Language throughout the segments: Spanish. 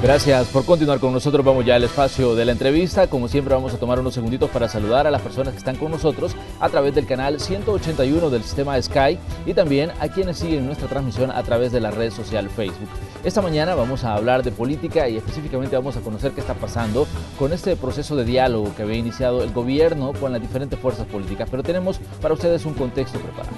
Gracias por continuar con nosotros. Vamos ya al espacio de la entrevista. Como siempre, vamos a tomar unos segunditos para saludar a las personas que están con nosotros a través del canal 181 del sistema Sky y también a quienes siguen nuestra transmisión a través de la red social Facebook. Esta mañana vamos a hablar de política y específicamente vamos a conocer qué está pasando con este proceso de diálogo que había iniciado el gobierno con las diferentes fuerzas políticas. Pero tenemos para ustedes un contexto preparado.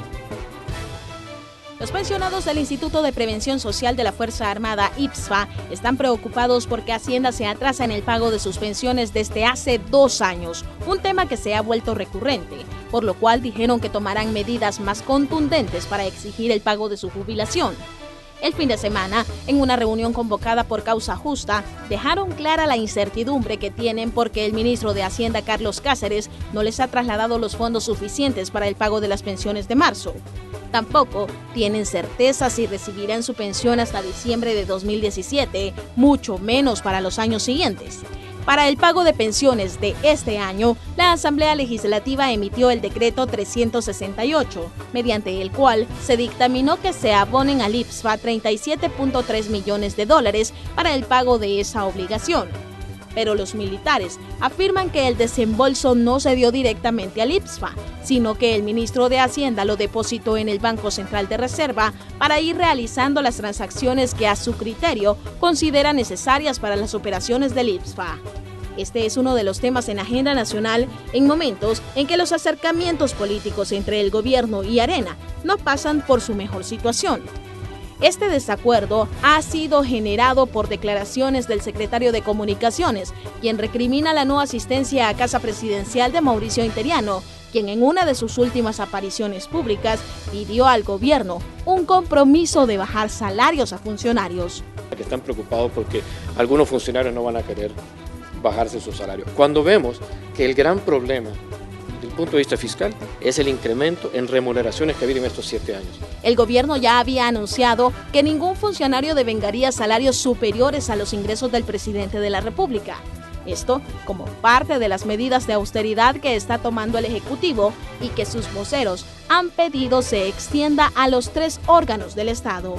Los pensionados del Instituto de Prevención Social de la Fuerza Armada, IPSFA, están preocupados porque Hacienda se atrasa en el pago de sus pensiones desde hace 2 años, un tema que se ha vuelto recurrente, por lo cual dijeron que tomarán medidas más contundentes para exigir el pago de su jubilación. El fin de semana, en una reunión convocada por Causa Justa, dejaron clara la incertidumbre que tienen porque el ministro de Hacienda, Carlos Cáceres, no les ha trasladado los fondos suficientes para el pago de las pensiones de marzo. Tampoco tienen certeza si recibirán su pensión hasta diciembre de 2017, mucho menos para los años siguientes. Para el pago de pensiones de este año, la Asamblea Legislativa emitió el decreto 368, mediante el cual se dictaminó que se abonen al IPSFA 37.3 millones de dólares para el pago de esa obligación. Pero los militares afirman que el desembolso no se dio directamente al IPSFA, sino que el ministro de Hacienda lo depositó en el Banco Central de Reserva para ir realizando las transacciones que a su criterio considera necesarias para las operaciones del IPSFA. Este es uno de los temas en agenda nacional en momentos en que los acercamientos políticos entre el gobierno y Arena no pasan por su mejor situación. Este desacuerdo ha sido generado por declaraciones del secretario de Comunicaciones, quien recrimina la no asistencia a casa presidencial de Mauricio Interiano, quien en una de sus últimas apariciones públicas pidió al gobierno un compromiso de bajar salarios a funcionarios. Están preocupados porque algunos funcionarios no van a querer bajarse sus salarios. Cuando vemos que el gran problema desde el punto de vista fiscal es el incremento en remuneraciones que ha habido en estos 7 años. El gobierno ya había anunciado que ningún funcionario devengaría salarios superiores a los ingresos del presidente de la República. Esto como parte de las medidas de austeridad que está tomando el Ejecutivo y que sus voceros han pedido se extienda a los 3 órganos del Estado.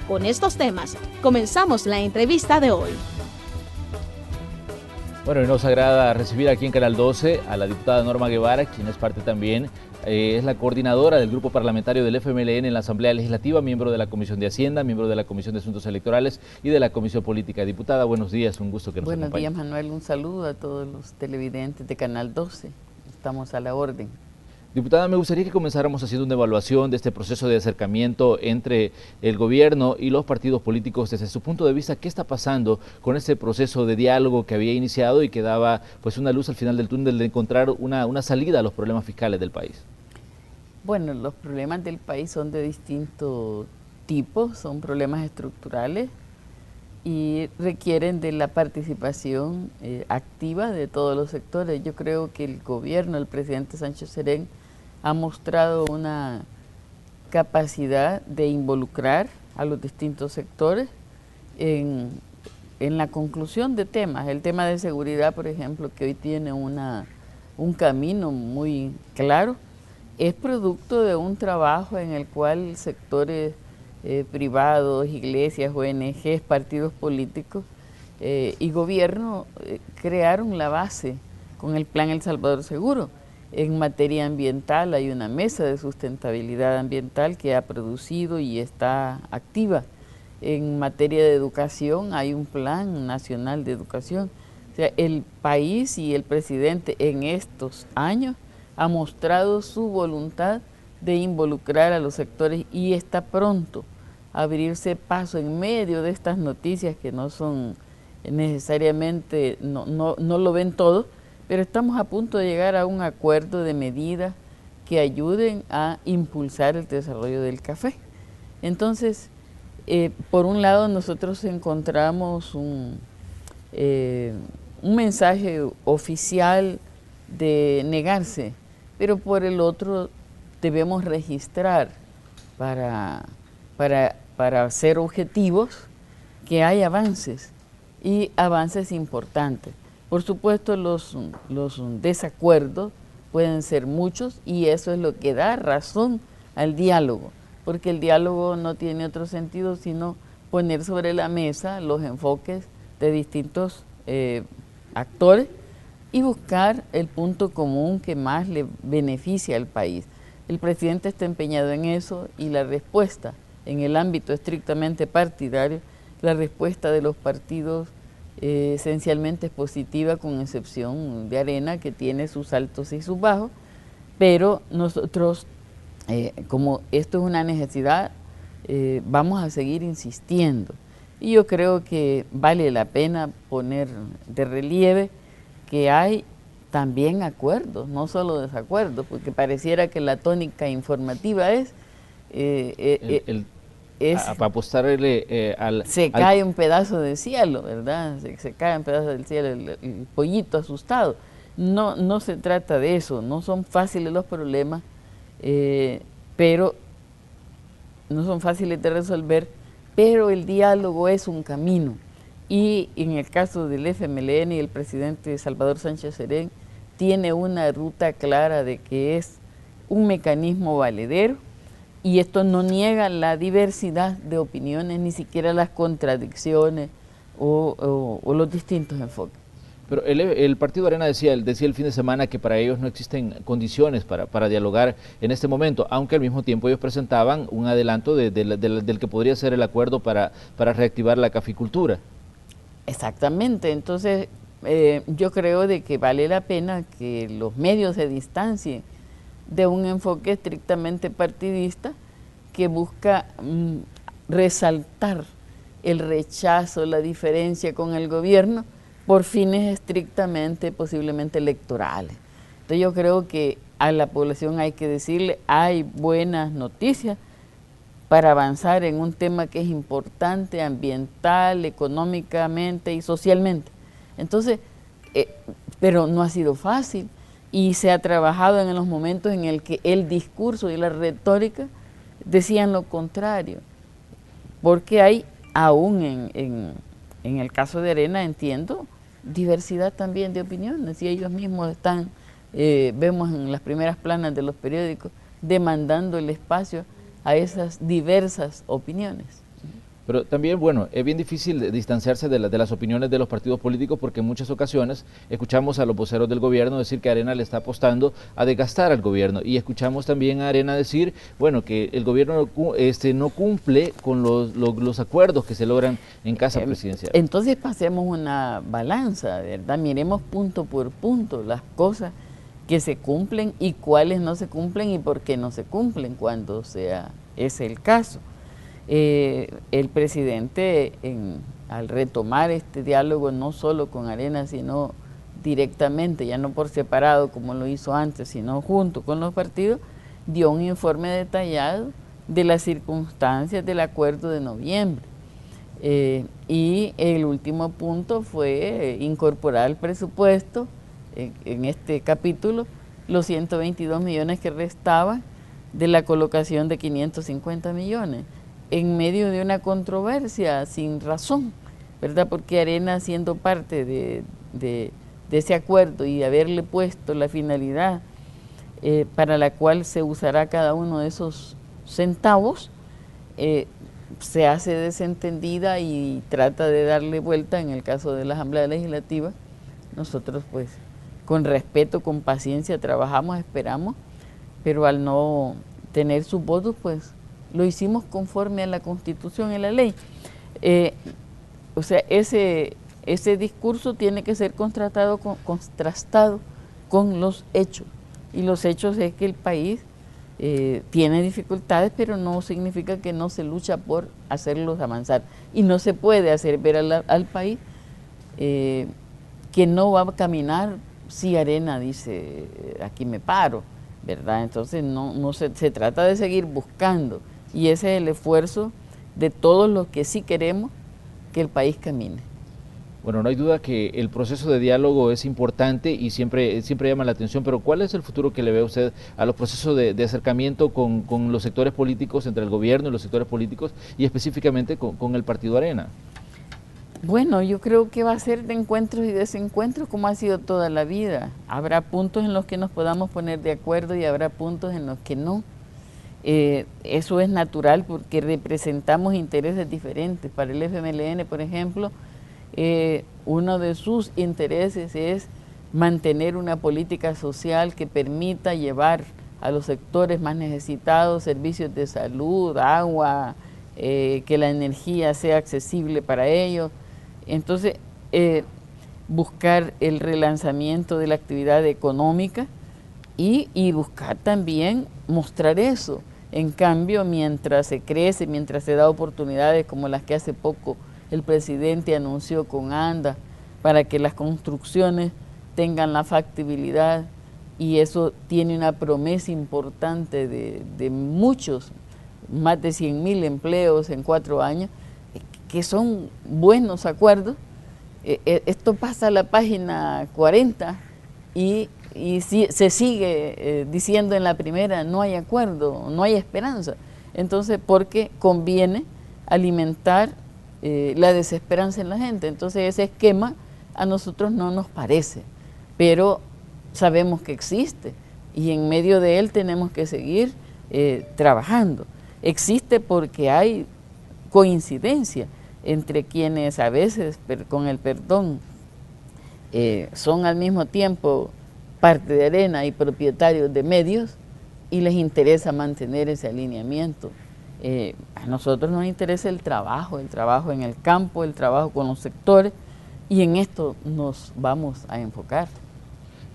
Con estos temas, comenzamos la entrevista de hoy. Bueno, y nos agrada recibir aquí en Canal 12 a la diputada Norma Guevara, quien es parte también, es la coordinadora del grupo parlamentario del FMLN en la Asamblea Legislativa, miembro de la Comisión de Hacienda, miembro de la Comisión de Asuntos Electorales y de la Comisión Política. Diputada, buenos días, un gusto que nos acompañe. Buenos días, Manuel, un saludo a todos los televidentes de Canal 12, estamos a la orden. Diputada, me gustaría que comenzáramos haciendo una evaluación de este proceso de acercamiento entre el gobierno y los partidos políticos desde su punto de vista. ¿Qué está pasando con este proceso de diálogo que había iniciado y que daba pues una luz al final del túnel de encontrar una salida a los problemas fiscales del país? Bueno, los problemas del país son de distinto tipo, son problemas estructurales y requieren de la participación activa de todos los sectores. Yo creo que el gobierno, el presidente Sánchez Serén, ha mostrado una capacidad de involucrar a los distintos sectores en la conclusión de temas. El tema de seguridad, por ejemplo, que hoy tiene un camino muy claro, es producto de un trabajo en el cual sectores privados, iglesias, ONGs, partidos políticos y gobierno crearon la base con el Plan El Salvador Seguro. En materia ambiental hay una mesa de sustentabilidad ambiental que ha producido y está activa. En materia de educación hay un Plan Nacional de Educación. O sea, el país y el presidente en estos años ha mostrado su voluntad de involucrar a los sectores y está pronto a abrirse paso en medio de estas noticias que no son necesariamente, no lo ven todo, pero estamos a punto de llegar a un acuerdo de medidas que ayuden a impulsar el desarrollo del café. Entonces, por un lado nosotros encontramos un mensaje oficial de negarse, pero por el otro debemos registrar para ser objetivos que hay avances y avances importantes. Por supuesto, los desacuerdos pueden ser muchos y eso es lo que da razón al diálogo, porque el diálogo no tiene otro sentido sino poner sobre la mesa los enfoques de distintos actores y buscar el punto común que más le beneficia al país. El presidente está empeñado en eso y la respuesta en el ámbito estrictamente partidario, la respuesta de los partidos esencialmente es positiva, con excepción de Arena, que tiene sus altos y sus bajos, pero nosotros, como esto es una necesidad, vamos a seguir insistiendo. Y yo creo que vale la pena poner de relieve que hay también acuerdos, no solo desacuerdos, porque pareciera que la tónica informativa es para apostarle cae un pedazo del cielo, ¿verdad? Se cae un pedazo del cielo, el pollito asustado. No se trata de eso, no son fáciles los problemas, pero no son fáciles de resolver, pero el diálogo es un camino. Y en el caso del FMLN y el presidente Salvador Sánchez Serén, tiene una ruta clara de que es un mecanismo valedero, y esto no niega la diversidad de opiniones, ni siquiera las contradicciones o los distintos enfoques. Pero el Partido Arena decía el fin de semana que para ellos no existen condiciones para dialogar en este momento, aunque al mismo tiempo ellos presentaban un adelanto del que podría ser el acuerdo para reactivar la caficultura. Exactamente, entonces yo creo de que vale la pena que los medios se distancien de un enfoque estrictamente partidista que busca resaltar el rechazo, la diferencia con el gobierno por fines estrictamente, posiblemente electorales. Entonces yo creo que a la población hay que decirle, hay buenas noticias para avanzar en un tema que es importante ambiental, económicamente y socialmente. Entonces, pero no ha sido fácil y se ha trabajado en los momentos en el que el discurso y la retórica decían lo contrario, porque hay aún en el caso de Arena, entiendo, diversidad también de opiniones, y ellos mismos están, vemos en las primeras planas de los periódicos, demandando el espacio a esas diversas opiniones. Pero también, bueno, es bien difícil distanciarse de las opiniones de los partidos políticos, porque en muchas ocasiones escuchamos a los voceros del gobierno decir que Arena le está apostando a desgastar al gobierno, y escuchamos también a Arena decir, bueno, que el gobierno no cumple con los acuerdos que se logran en casa presidencial. Entonces pasemos una balanza, ¿verdad? Miremos punto por punto las cosas que se cumplen y cuáles no se cumplen y por qué no se cumplen cuando sea ese el caso. El presidente, al retomar este diálogo no solo con Arena, sino directamente, ya no por separado como lo hizo antes, sino junto con los partidos, dio un informe detallado de las circunstancias del acuerdo de noviembre. Y el último punto fue incorporar al presupuesto, en este capítulo, los 122 millones que restaban de la colocación de 550 millones. En medio de una controversia sin razón, ¿verdad? Porque Arena, siendo parte de ese acuerdo y haberle puesto la finalidad para la cual se usará cada uno de esos centavos, se hace desentendida y trata de darle vuelta. En el caso de la Asamblea Legislativa, nosotros pues con respeto, con paciencia trabajamos, esperamos, pero al no tener sus votos, pues lo hicimos conforme a la Constitución y la ley. O sea, ese discurso tiene que ser contrastado con los hechos. Y los hechos es que el país tiene dificultades, pero no significa que no se lucha por hacerlos avanzar. Y no se puede hacer ver al país que no va a caminar si Arena dice, aquí me paro, ¿verdad? Entonces se trata de seguir buscando. Y ese es el esfuerzo de todos los que sí queremos que el país camine. Bueno, no hay duda que el proceso de diálogo es importante y siempre llama la atención, pero ¿cuál es el futuro que le ve usted a los procesos de acercamiento con los sectores políticos, entre el gobierno y los sectores políticos, y específicamente con el Partido Arena? Bueno, yo creo que va a ser de encuentros y desencuentros como ha sido toda la vida. Habrá puntos en los que nos podamos poner de acuerdo y habrá puntos en los que no. Eso es natural porque representamos intereses diferentes. Para el FMLN, por ejemplo, uno de sus intereses es mantener una política social que permita llevar a los sectores más necesitados servicios de salud, agua, que la energía sea accesible para ellos. Entonces, buscar el relanzamiento de la actividad económica y buscar también mostrar eso. En cambio, mientras se crece, mientras se da oportunidades como las que hace poco el presidente anunció con ANDA, para que las construcciones tengan la factibilidad, y eso tiene una promesa importante de muchos, más de 100.000 empleos en 4 años, que son buenos acuerdos. Esto pasa a la página 40 y si se sigue diciendo en la primera no hay acuerdo, no hay esperanza. Entonces, porque conviene alimentar la desesperanza en la gente. Entonces, ese esquema a nosotros no nos parece, pero sabemos que existe y en medio de él tenemos que seguir trabajando. Existe porque hay coincidencia entre quienes a veces, con el perdón, son al mismo tiempo parte de arena y propietarios de medios, y les interesa mantener ese alineamiento. A nosotros nos interesa el trabajo en el campo, el trabajo con los sectores, y en esto nos vamos a enfocar.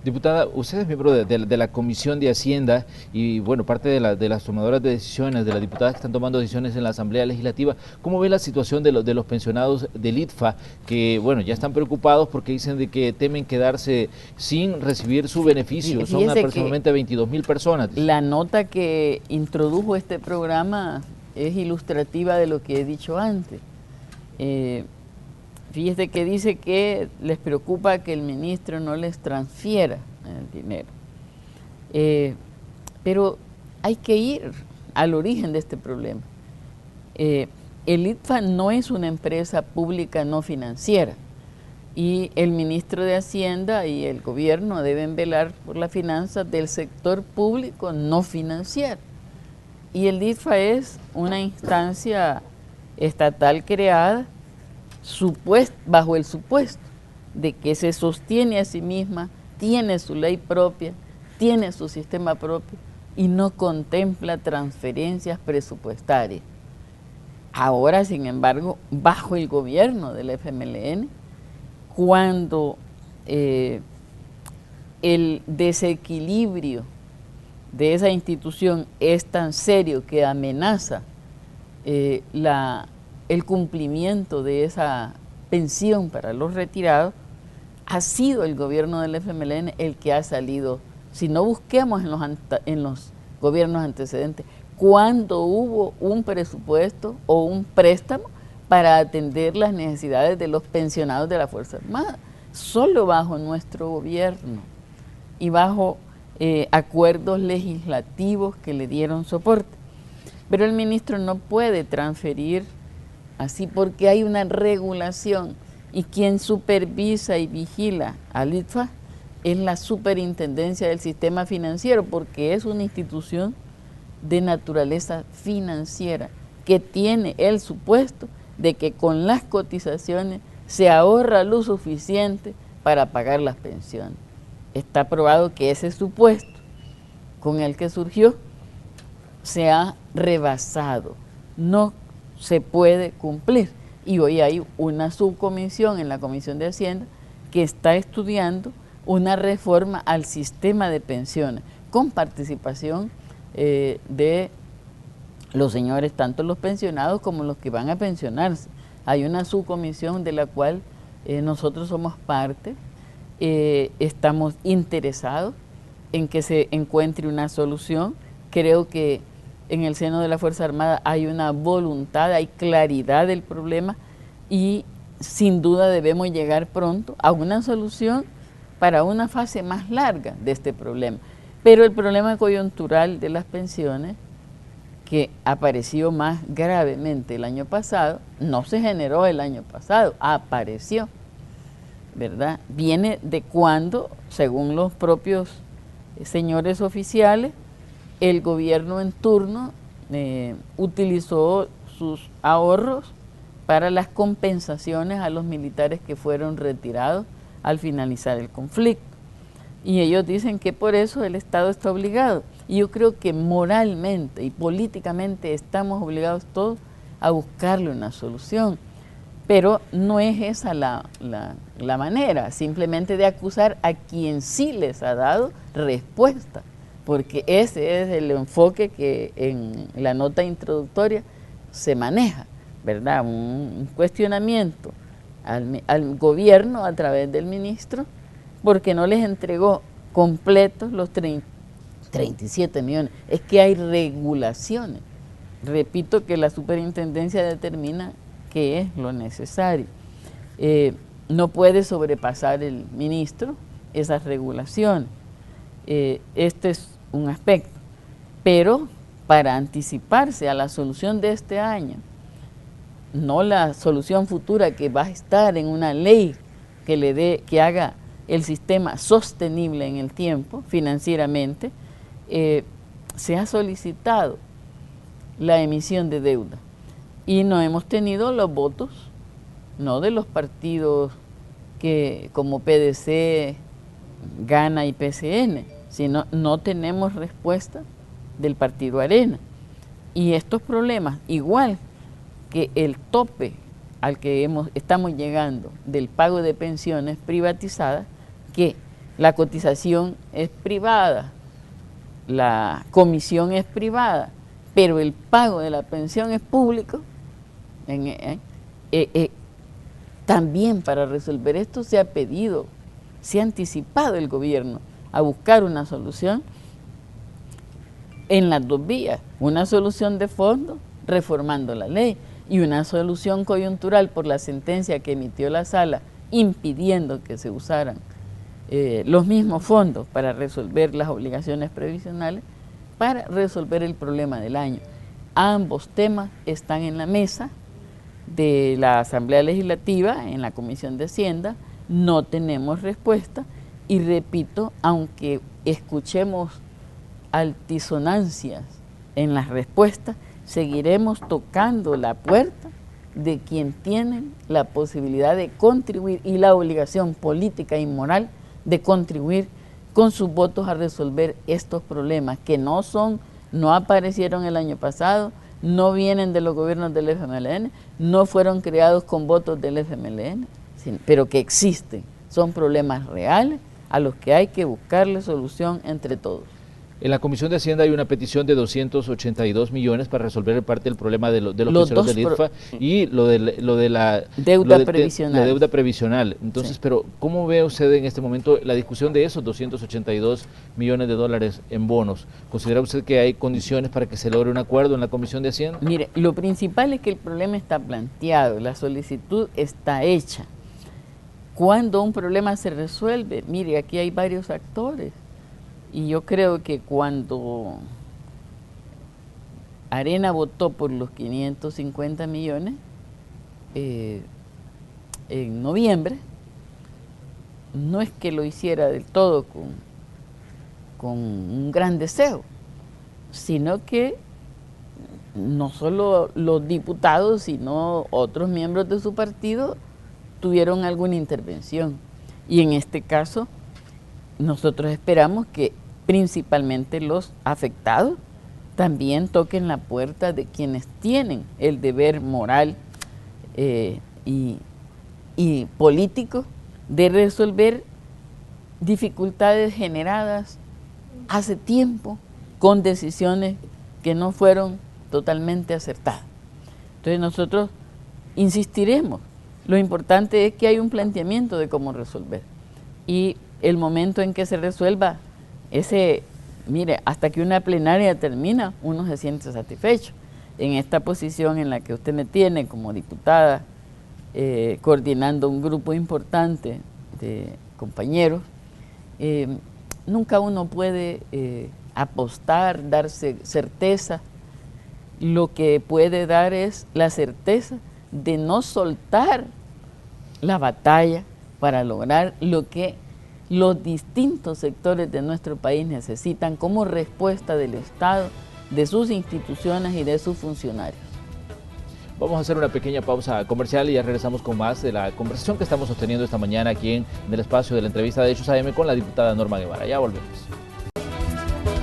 Diputada, usted es miembro de la Comisión de Hacienda y, bueno, parte de las tomadoras de decisiones, de las diputadas que están tomando decisiones en la Asamblea Legislativa. ¿Cómo ve la situación de los pensionados del ITFA que, bueno, ya están preocupados porque dicen de que temen quedarse sin recibir su beneficio? Son aproximadamente 22.000 personas. La nota que introdujo este programa es ilustrativa de lo que he dicho antes. Fíjese que dice que les preocupa que el ministro no les transfiera el dinero. Pero hay que ir al origen de este problema. El ITFA no es una empresa pública no financiera, y el ministro de Hacienda y el gobierno deben velar por las finanzas del sector público no financiero. Y el ITFA es una instancia estatal creada bajo el supuesto de que se sostiene a sí misma, tiene su ley propia, tiene su sistema propio y no contempla transferencias presupuestarias. Ahora, sin embargo, bajo el gobierno del FMLN, cuando el desequilibrio de esa institución es tan serio que amenaza el cumplimiento de esa pensión para los retirados, ha sido el gobierno del FMLN el que ha salido. Si no, busquemos en los gobiernos antecedentes cuándo hubo un presupuesto o un préstamo para atender las necesidades de los pensionados de la Fuerza Armada. Solo bajo nuestro gobierno y bajo acuerdos legislativos que le dieron soporte. Pero el ministro no puede transferir así porque hay una regulación, y quien supervisa y vigila al ITFA es la Superintendencia del Sistema Financiero, porque es una institución de naturaleza financiera que tiene el supuesto de que con las cotizaciones se ahorra lo suficiente para pagar las pensiones. Está probado que ese supuesto con el que surgió se ha rebasado, no se puede cumplir. Y hoy hay una subcomisión en la Comisión de Hacienda que está estudiando una reforma al sistema de pensiones con participación de los señores, tanto los pensionados como los que van a pensionarse. Hay una subcomisión de la cual nosotros somos parte, estamos interesados en que se encuentre una solución. Creo que en el seno de la Fuerza Armada hay una voluntad, hay claridad del problema, y sin duda debemos llegar pronto a una solución para una fase más larga de este problema. Pero el problema coyuntural de las pensiones, que apareció más gravemente el año pasado, no se generó el año pasado, apareció, ¿verdad? Viene de cuando, según los propios señores oficiales, el gobierno en turno utilizó sus ahorros para las compensaciones a los militares que fueron retirados al finalizar el conflicto. Y ellos dicen que por eso el Estado está obligado. Y yo creo que moralmente y políticamente estamos obligados todos a buscarle una solución. Pero no es esa la manera, simplemente de acusar a quien sí les ha dado respuesta, porque ese es el enfoque que en la nota introductoria se maneja, ¿verdad? Un cuestionamiento al gobierno a través del ministro, porque no les entregó completos los 37 millones. Es que hay regulaciones. Repito que la superintendencia determina qué es lo necesario. No puede sobrepasar el ministro esas regulaciones. Este es un aspecto. Pero para anticiparse a la solución de este año, no la solución futura que va a estar en una ley que haga el sistema sostenible en el tiempo, financieramente, se ha solicitado la emisión de deuda. Y no hemos tenido los votos, no de los partidos que como PDC, Gana y PCN, sino no tenemos respuesta del partido Arena. Y estos problemas, igual que el tope al que estamos llegando del pago de pensiones privatizadas, que la cotización es privada, la comisión es privada, pero el pago de la pensión es público. También para resolver esto se ha anticipado el gobierno a buscar una solución en las dos vías, una solución de fondo reformando la ley y una solución coyuntural por la sentencia que emitió la sala impidiendo que se usaran los mismos fondos para resolver las obligaciones previsionales, para resolver el problema del año. Ambos temas están en la mesa de la Asamblea Legislativa, en la Comisión de Hacienda, no tenemos respuesta y repito, aunque escuchemos altisonancias en las respuestas, seguiremos tocando la puerta de quien tiene la posibilidad de contribuir y la obligación política y moral de contribuir con sus votos a resolver estos problemas que no aparecieron el año pasado, no vienen de los gobiernos del FMLN, no fueron creados con votos del FMLN, pero que existen. Son problemas reales a los que hay que buscarle solución entre todos. En la Comisión de Hacienda hay una petición de 282 millones para resolver parte del problema de los pensioneros del ITFA y lo de la deuda previsional. La deuda previsional. Entonces, sí. Pero ¿cómo ve usted en este momento la discusión de esos 282 millones de dólares en bonos? ¿Considera usted que hay condiciones para que se logre un acuerdo en la Comisión de Hacienda? Mire, lo principal es que el problema está planteado, la solicitud está hecha. Cuando un problema se resuelve, mire, aquí hay varios actores. Y yo creo que cuando Arena votó por los 550 millones en noviembre, no es que lo hiciera del todo con un gran deseo, sino que no solo los diputados, sino otros miembros de su partido tuvieron alguna intervención. Y en este caso, nosotros esperamos que principalmente los afectados también toquen la puerta de quienes tienen el deber moral y político de resolver dificultades generadas hace tiempo con decisiones que no fueron totalmente acertadas. Entonces nosotros insistiremos. Lo importante es que hay un planteamiento de cómo resolver. Y el momento en que se resuelva mire, hasta que una plenaria termina, uno se siente satisfecho. En esta posición en la que usted me tiene como diputada, coordinando un grupo importante de compañeros, nunca uno puede apostar, darse certeza. Lo que puede dar es la certeza de no soltar la batalla para lograr lo que los distintos sectores de nuestro país necesitan como respuesta del Estado, de sus instituciones y de sus funcionarios. Vamos a hacer una pequeña pausa comercial y ya regresamos con más de la conversación que estamos sosteniendo esta mañana aquí en el espacio de la entrevista de Hechos AM con la diputada Norma Guevara. Ya volvemos.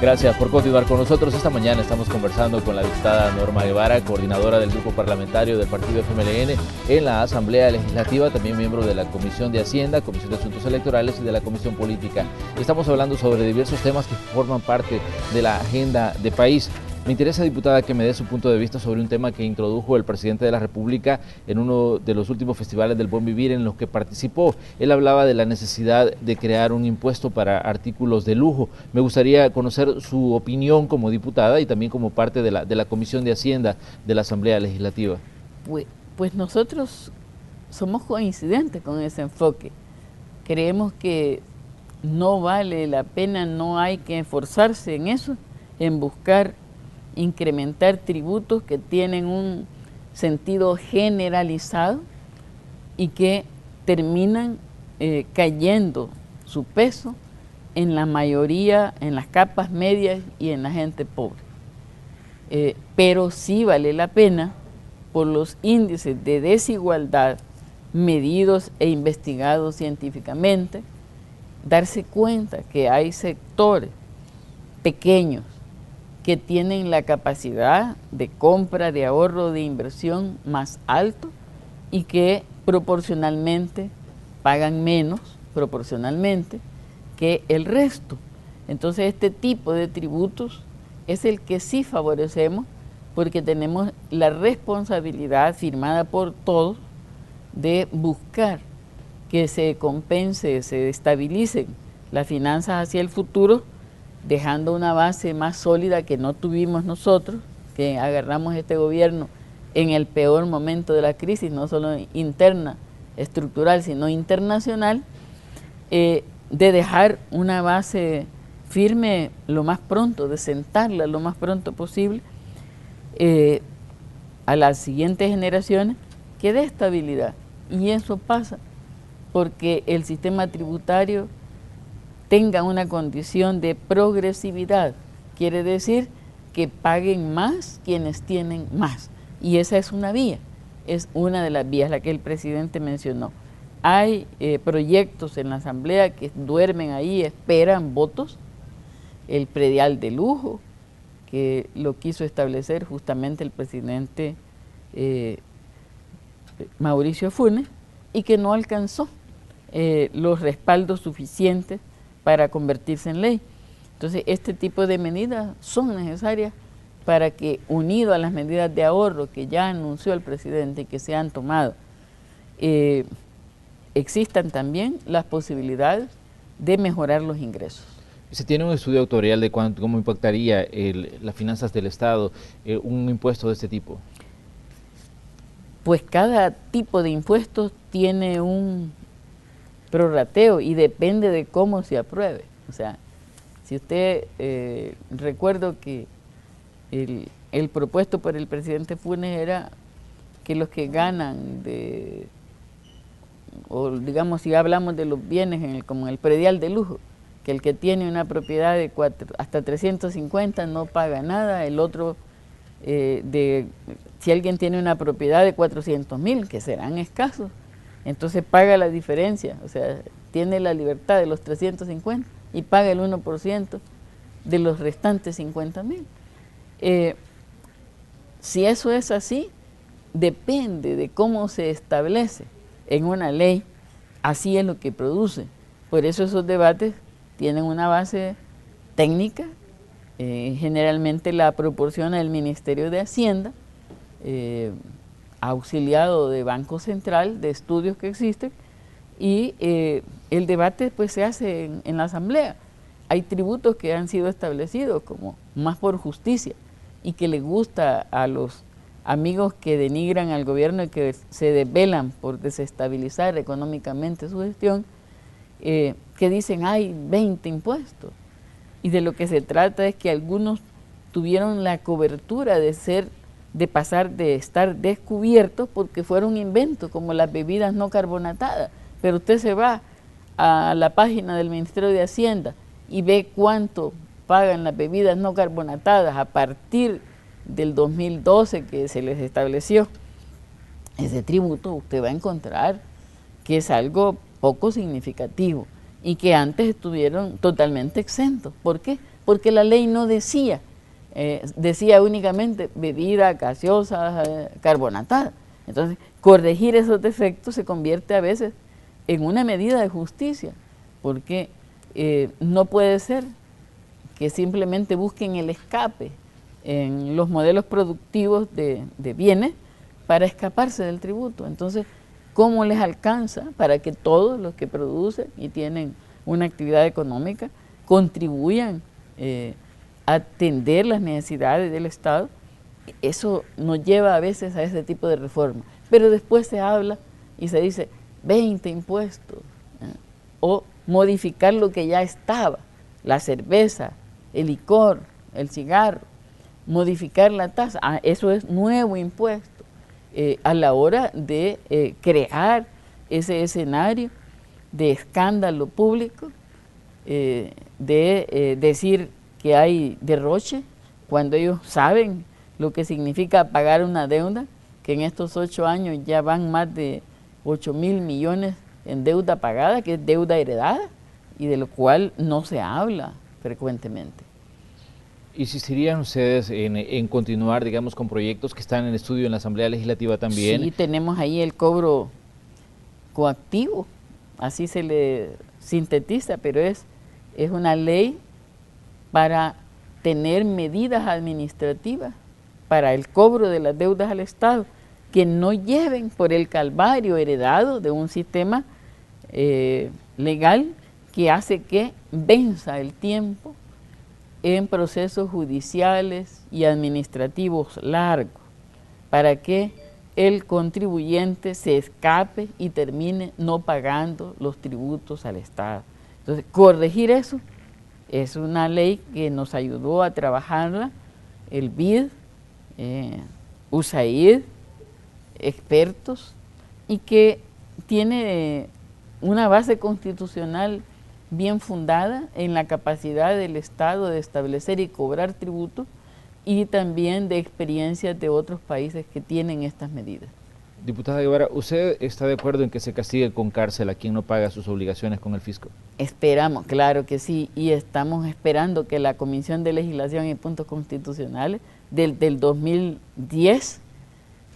Gracias por continuar con nosotros. Esta mañana estamos conversando con la diputada Norma Guevara, coordinadora del grupo parlamentario del partido FMLN en la Asamblea Legislativa, también miembro de la Comisión de Hacienda, Comisión de Asuntos Electorales y de la Comisión Política. Estamos hablando sobre diversos temas que forman parte de la agenda de país. Me interesa, diputada, que me dé su punto de vista sobre un tema que introdujo el presidente de la República en uno de los últimos festivales del Buen Vivir en los que participó. Él hablaba de la necesidad de crear un impuesto para artículos de lujo. Me gustaría conocer su opinión como diputada y también como parte de la Comisión de Hacienda de la Asamblea Legislativa. Pues nosotros somos coincidentes con ese enfoque. Creemos que no vale la pena, no hay que esforzarse en eso, en buscar incrementar tributos que tienen un sentido generalizado y que terminan cayendo su peso en la mayoría, en las capas medias y en la gente pobre. Pero sí vale la pena, por los índices de desigualdad medidos e investigados científicamente, darse cuenta que hay sectores pequeños que tienen la capacidad de compra, de ahorro, de inversión más alto y que proporcionalmente pagan menos, proporcionalmente, que el resto. Entonces este tipo de tributos es el que sí favorecemos porque tenemos la responsabilidad firmada por todos de buscar que se compense, se estabilicen las finanzas hacia el futuro, dejando una base más sólida que no tuvimos nosotros, que agarramos este gobierno en el peor momento de la crisis, no solo interna, estructural, sino internacional, de dejar una base firme lo más pronto, de sentarla lo más pronto posible a las siguientes generaciones, que dé estabilidad. Y eso pasa porque el sistema tributario tenga una condición de progresividad, quiere decir que paguen más quienes tienen más. Y esa es una vía, es una de las vías, la que el presidente mencionó. Hay proyectos en la Asamblea que duermen ahí, esperan votos. El predial de lujo, que lo quiso establecer justamente el presidente Mauricio Funes, y que no alcanzó los respaldos suficientes para convertirse en ley. Entonces, este tipo de medidas son necesarias para que, unido a las medidas de ahorro que ya anunció el presidente y que se han tomado, existan también las posibilidades de mejorar los ingresos. ¿Se tiene un estudio autorial de cómo impactaría las finanzas del Estado un impuesto de este tipo? Pues cada tipo de impuestos tiene un prorrateo y depende de cómo se apruebe. O sea, si usted, recuerdo que el propuesto por el presidente Funes era que los que ganan o digamos si hablamos de los bienes como el predial de lujo, que el que tiene una propiedad de hasta 350 no paga nada, el otro, si alguien tiene una propiedad de 400,000, que serán escasos, entonces paga la diferencia, o sea, tiene la libertad de los 350 y paga el 1% de los restantes 50,000. Si eso es así, depende de cómo se establece en una ley, así es lo que produce. Por eso esos debates tienen una base técnica, generalmente la proporciona el Ministerio de Hacienda, auxiliado de Banco Central, de estudios que existen, y el debate pues se hace en la Asamblea. Hay tributos que han sido establecidos como más por justicia y que le gusta a los amigos que denigran al gobierno y que se desvelan por desestabilizar económicamente su gestión, que dicen hay 20 impuestos. Y de lo que se trata es que algunos tuvieron la cobertura de pasar de estar descubiertos porque fueron inventos, como las bebidas no carbonatadas. Pero usted se va a la página del Ministerio de Hacienda y ve cuánto pagan las bebidas no carbonatadas a partir del 2012 que se les estableció ese tributo usted va a encontrar que es algo poco significativo y que antes estuvieron totalmente exentos. ¿Por qué? Porque la ley no decía, decía únicamente bebida gaseosa, carbonatada. Entonces, corregir esos defectos se convierte a veces en una medida de justicia, porque no puede ser que simplemente busquen el escape en los modelos productivos de bienes para escaparse del tributo. Entonces, ¿cómo les alcanza para que todos los que producen y tienen una actividad económica contribuyan a atender las necesidades del Estado? Eso nos lleva a veces a ese tipo de reforma. Pero después se habla y se dice 20 impuestos, o modificar lo que ya estaba, la cerveza, el licor, el cigarro, modificar la tasa, eso es nuevo impuesto. A la hora de crear ese escenario de escándalo público, de decir que hay derroche, cuando ellos saben lo que significa pagar una deuda, que en estos 8 años ya van más de 8.000 millones en deuda pagada, que es deuda heredada, y de lo cual no se habla frecuentemente. ¿Insistirían ustedes en continuar, digamos, con proyectos que están en estudio en la Asamblea Legislativa también? Sí, tenemos ahí el cobro coactivo, así se le sintetiza, pero es una ley para tener medidas administrativas para el cobro de las deudas al Estado, que no lleven por el calvario heredado de un sistema legal que hace que venza el tiempo en procesos judiciales y administrativos largos, para que el contribuyente se escape y termine no pagando los tributos al Estado. Entonces, corregir eso es una ley que nos ayudó a trabajarla el BID, USAID, expertos, y que tiene una base constitucional bien fundada en la capacidad del Estado de establecer y cobrar tributos, y también de experiencias de otros países que tienen estas medidas. Diputada Guevara, ¿usted está de acuerdo en que se castigue con cárcel a quien no paga sus obligaciones con el fisco? Esperamos, claro que sí, y estamos esperando que la Comisión de Legislación y Puntos Constitucionales del 2010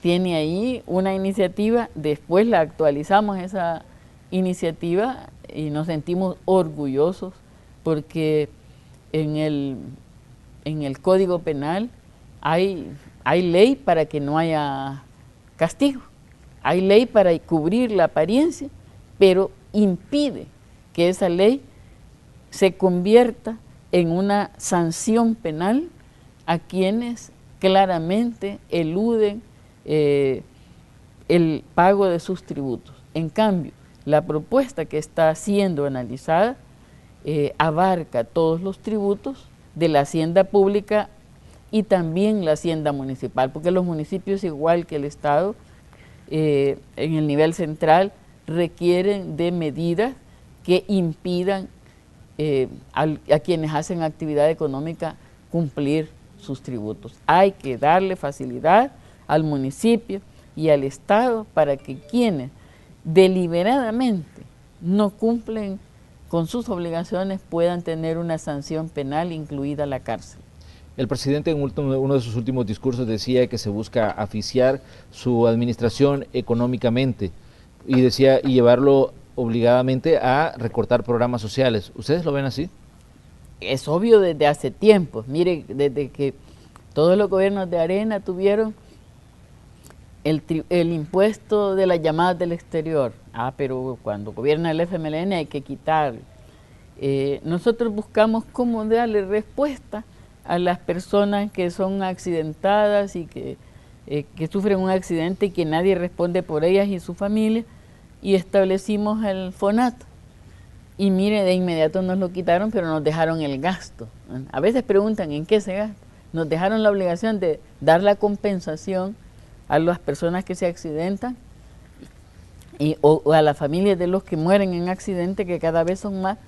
tiene ahí una iniciativa, después la actualizamos esa iniciativa y nos sentimos orgullosos porque en el Código Penal hay ley para que no haya castigo, hay ley para cubrir la apariencia, pero impide que esa ley se convierta en una sanción penal a quienes claramente eluden el pago de sus tributos. En cambio, la propuesta que está siendo analizada abarca todos los tributos de la hacienda pública y también la hacienda municipal, porque los municipios, igual que el Estado, en el nivel central, requieren de medidas que impidan a quienes hacen actividad económica cumplir sus tributos. Hay que darle facilidad al municipio y al Estado para que quienes deliberadamente no cumplen con sus obligaciones puedan tener una sanción penal, incluida la cárcel. El presidente en uno de sus últimos discursos decía que se busca asfixiar su administración económicamente y decía y llevarlo obligadamente a recortar programas sociales. ¿Ustedes lo ven así? Es obvio desde hace tiempo. Mire, desde que todos los gobiernos de Arena tuvieron el impuesto de las llamadas del exterior. Pero cuando gobierna el FMLN hay que quitarlo. Nosotros buscamos cómo darle respuesta a las personas que son accidentadas y que sufren un accidente y que nadie responde por ellas y su familia, y establecimos el FONAT. Y mire, de inmediato nos lo quitaron, pero nos dejaron el gasto. A veces preguntan en qué se gasta. Nos dejaron la obligación de dar la compensación a las personas que se accidentan o a las familias de los que mueren en accidente, que cada vez son más,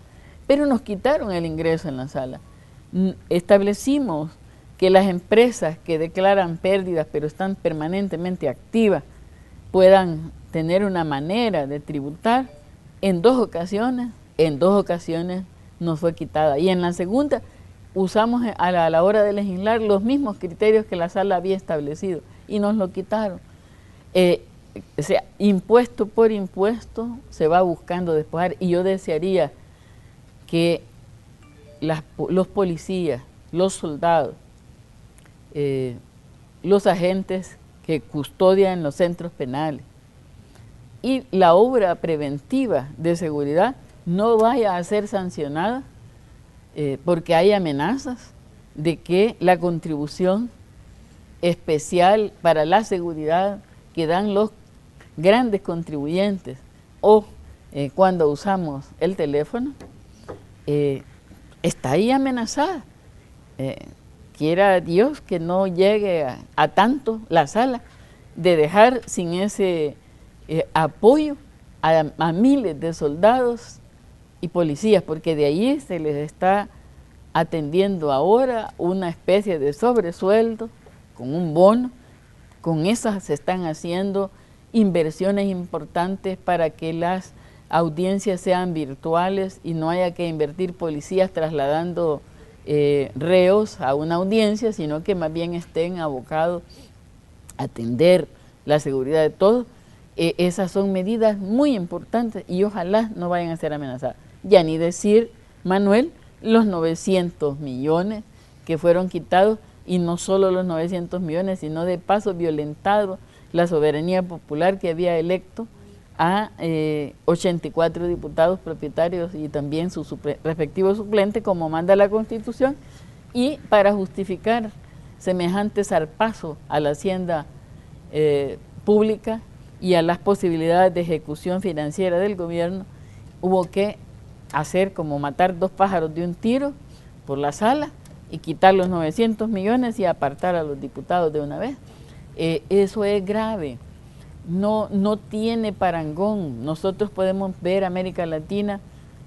pero nos quitaron el ingreso en la sala. Establecimos que las empresas que declaran pérdidas pero están permanentemente activas puedan tener una manera de tributar. En dos ocasiones nos fue quitada. Y en la segunda usamos a la hora de legislar los mismos criterios que la sala había establecido y nos lo quitaron. O sea, impuesto por impuesto se va buscando despojar, y yo desearía que los policías, los soldados, los agentes que custodian los centros penales y la obra preventiva de seguridad no vaya a ser sancionada porque hay amenazas de que la contribución especial para la seguridad que dan los grandes contribuyentes o cuando usamos el teléfono está ahí amenazada. Quiera Dios que no llegue a tanto la sala de dejar sin ese apoyo a miles de soldados y policías, porque de ahí se les está atendiendo ahora una especie de sobresueldo con un bono. Con esas se están haciendo inversiones importantes para que las audiencias sean virtuales y no haya que invertir policías trasladando reos a una audiencia, sino que más bien estén abocados a atender la seguridad de todos. Esas son medidas muy importantes y ojalá no vayan a ser amenazadas. Ya ni decir, Manuel, los 900 millones que fueron quitados, y no solo los 900 millones, sino de paso violentado la soberanía popular que había electo a 84 diputados propietarios y también su respectivo suplente, como manda la Constitución, y para justificar semejante zarpazo a la hacienda pública y a las posibilidades de ejecución financiera del gobierno, hubo que hacer como matar dos pájaros de un tiro por la sala y quitar los 900 millones y apartar a los diputados de una vez. Eso es grave, no tiene parangón. Nosotros podemos ver América Latina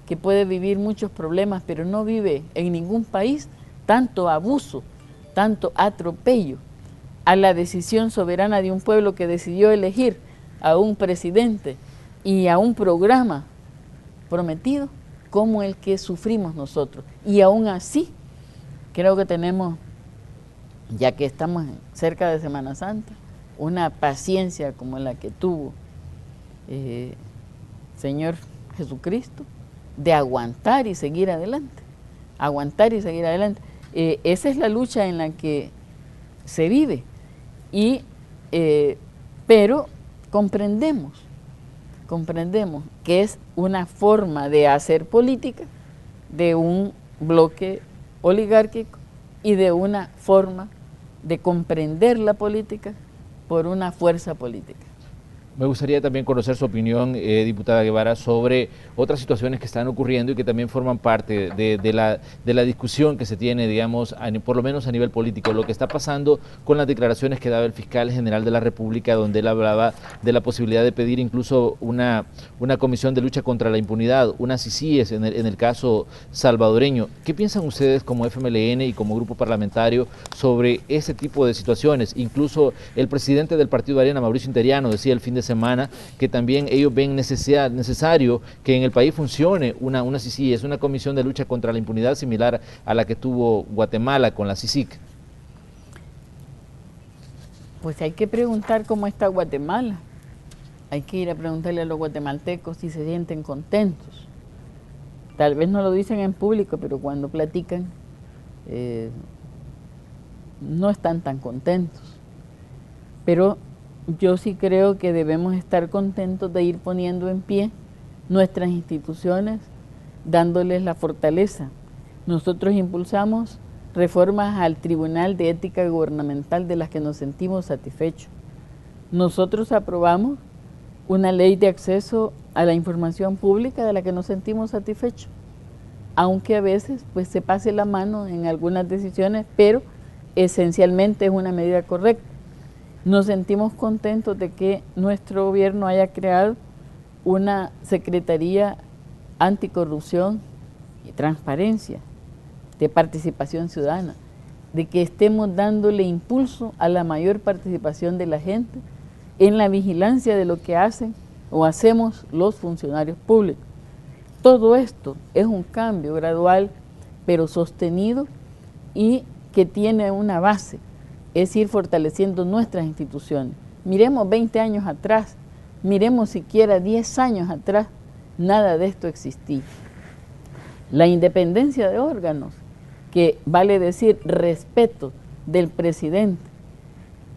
que puede vivir muchos problemas, pero no vive en ningún país tanto abuso, tanto atropello a la decisión soberana de un pueblo que decidió elegir a un presidente y a un programa prometido como el que sufrimos nosotros. Y aún así, creo que tenemos, ya que estamos cerca de Semana Santa, una paciencia como la que tuvo Señor Jesucristo, de aguantar y seguir adelante. Aguantar y seguir adelante. Esa es la lucha en la que se vive. Pero comprendemos que es una forma de hacer política de un bloque oligárquico y de una forma de comprender la política por una fuerza política. Me gustaría también conocer su opinión, diputada Guevara, sobre otras situaciones que están ocurriendo y que también forman parte de la discusión que se tiene, digamos, por lo menos a nivel político. Lo que está pasando con las declaraciones que daba el fiscal general de la República, donde él hablaba de la posibilidad de pedir incluso una comisión de lucha contra la impunidad, una CICIES en el caso salvadoreño. ¿Qué piensan ustedes como FMLN y como grupo parlamentario sobre ese tipo de situaciones? Incluso el presidente del Partido de Arena, Mauricio Interiano, decía el fin de semana que también ellos ven necesario que en el país funcione una CICIES, una comisión de lucha contra la impunidad similar a la que tuvo Guatemala con la CICIC. Pues hay que preguntar cómo está Guatemala. Hay que ir a preguntarle a los guatemaltecos si se sienten contentos. Tal vez no lo dicen en público, pero cuando platican no están tan contentos. Pero yo sí creo que debemos estar contentos de ir poniendo en pie nuestras instituciones, dándoles la fortaleza. Nosotros impulsamos reformas al Tribunal de Ética Gubernamental de las que nos sentimos satisfechos. Nosotros aprobamos una ley de acceso a la información pública de la que nos sentimos satisfechos, aunque a veces pues se pase la mano en algunas decisiones, pero esencialmente es una medida correcta. Nos sentimos contentos de que nuestro gobierno haya creado una Secretaría Anticorrupción y Transparencia, de Participación Ciudadana, de que estemos dándole impulso a la mayor participación de la gente en la vigilancia de lo que hacen o hacemos los funcionarios públicos. Todo esto es un cambio gradual, pero sostenido y que tiene una base, es ir fortaleciendo nuestras instituciones. Miremos 20 años atrás, miremos siquiera 10 años atrás, nada de esto existía. La independencia de órganos, que vale decir respeto del presidente